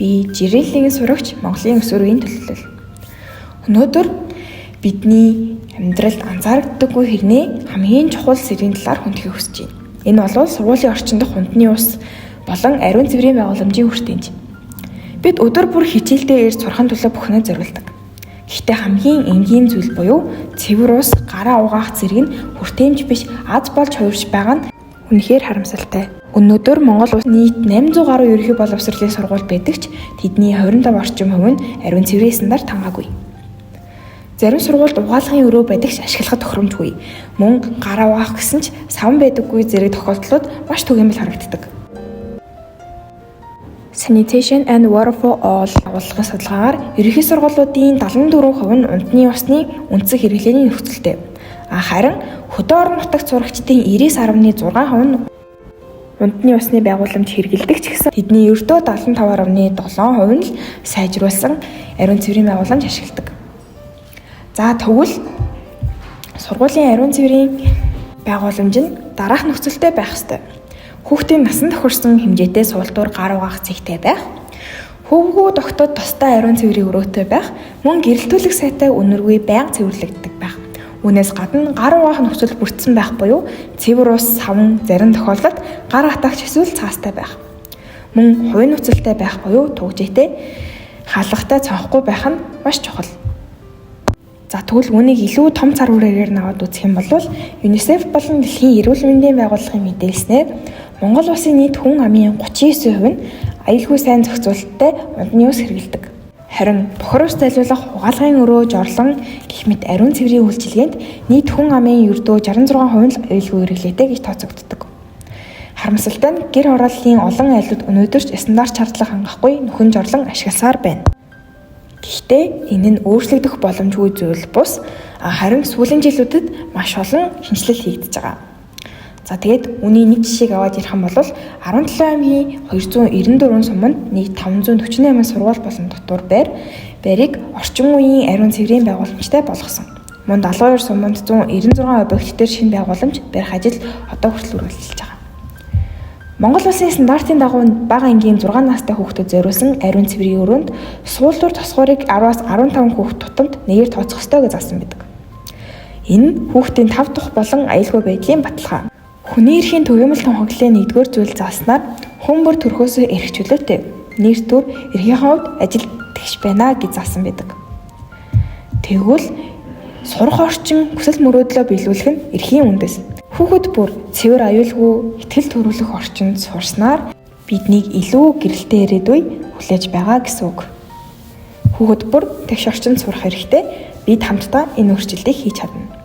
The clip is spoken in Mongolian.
Би Жирэллийн сурагч Монголын өсвөр үеийн төлөөлөл. Өнөөдөр бидний амьдралд анзаарагддаггүй хэрнээ хамгийн чухал сэргийн талаар хүндэхийг хүсэж байна. Энэ бол сургуулийн орчин дахь хүндний ус болон ариун цэврийн байгууламжийн хүртээмж. Бид өдөр бүр хичээлдээ ирж сурахын тулд бүхнээ зориулдаг. Гэхдээ хамгийн энгийн зүйл буюу цэвэр ус, гараа угаах зэрэг нь хүртээмж биш аз болж хувирч байгаа нь үнэхээр харамсалтай. Өнөөдөр Монгол улс нийт 800 гаруй ерөнхий боловсролын сургууль байдаг ч тэдний 25 орчим хувь нь ариун цэврийн стандарт хангаагүй. Зарим сургуульд угаалгын өрөө байдаг ч ашиглахад тохиромжгүй. Мөн гараа угаах гэсэн ч савн байдаггүй зэрэг тохиолдлууд маш түгээмэл харагддаг. Sanitation and Water for All агуулгын судалгаагаар ерөнхий сургуулиудын 74% нь унтны усны үндсэн хэрэглээний нөхцөлтэй. Харин хөдөө орон нутагт сурагчдын 99.6% нь унтны усны байгууламж хэрэглэдэг ч гэсэн тэдний ердөө 75.7% нь л сайжруулсан ариун цэврийн байгууламж ашигладаг. За тэгвэл сургуулийн ариун цэврийн байгууламж нь дараах нөхцөлтэй байх ёстой. Хүүхдийн насан туршсан хэмжээтэй суултуур гар угаах зэгтэй байх. Хөвгүү тогтоод тустай ариун цэврийн өрөөтэй байх. Мөн гэрэлтүүлэх сайтай үнэргүй байнга цэвэрлэгддэг байх. Үүнээс гадна гар угаах нөхцөл бүрдсэн байх буюу цэвэр ус, савн зарим тохиолдолд гар хатаагч эсвэл цаастай байх. Мөн хувийн нөхцөлтэй байх буюу тугжээтэй хаалгатай цонхгүй байх нь маш чухал. За тэгвэл үүнийг илүү том цар хүрээгээр наваад үзэх юм бол ЮНИСЕФ болон Дэлхийн эрүүл мэндийн байгууллагын мэдээлснээр Монгол улсын нийт хүн амын 39% нь аюулгүй сайн зохицуулалттай унтны ус хэрэглэдэг. Харин бохор ус зайлуулах угаалгын өрөө, жорлон гэх мэт ариун цэврийн үйлчилгээнд нийт хүн амын ердөө 66% нь аюулгүй хэрэглээтэй гэж тооцогддог. Харамсалтай нь гэр хорооллын олон айлууд өнөөдөр ч стандарт шаардлага хангахгүй нөхөн жорлон ашигласаар байна. Гэхдээ энэ нь өөрчлөгдөх боломжгүй зүйл бус, харин сүүлийн жилүүдэд маш олон шинжилэл хийгдэж байгаа. За тэгээд үүний нэг жишээг аваад ярих юм бол 17 аймгийн 294 суманд нийт 548 сургууль болон дотор байрыг орчин үеийн ариун цэврийн байгууламжтай болгосон. Мөн 72 суманд 196 объект дээр шинэ байгууламж барих ажил одоо хүртэл үргэлжилж байгаа. Монгол улсын стандартын дагуу бага ангийн 6 настай хүүхдэд зориулсан ариун цэврийн өрөөнд суултуур тосгоорыг 10-аас 15 хүүхэд тутамд нэгээр тооцох ёстой гэж заасан байдаг. Энэ хүүхдийн 5 дахь болон аюулгүй байдлын баталгаа. Хүний эрхийн түгээмэл тунхаглалын 1-р зүйл зааснаар хүн бүр төрхөөсөө эрх чөлөөтэй. Нэр төр эрхийн хувьд ажил тэгш байна гэж заасан байдаг. Тэгвэл сурах орчин хүсэл мөрөөдлөө биелүүлэх нь эрхийн үндэс. Хүүхэд бүр цэвэр аюулгүй итгэл төрүүлэх орчинд сурснаар биднийг илүү гэрэлтэй ирээдүй хүлээж байгаа гэсэн үг. Хүүхэд бүр тэгш орчинд сурах хэрэгтэй. Бид хамтдаа энэ өөрчлөлтийг хийж чадна.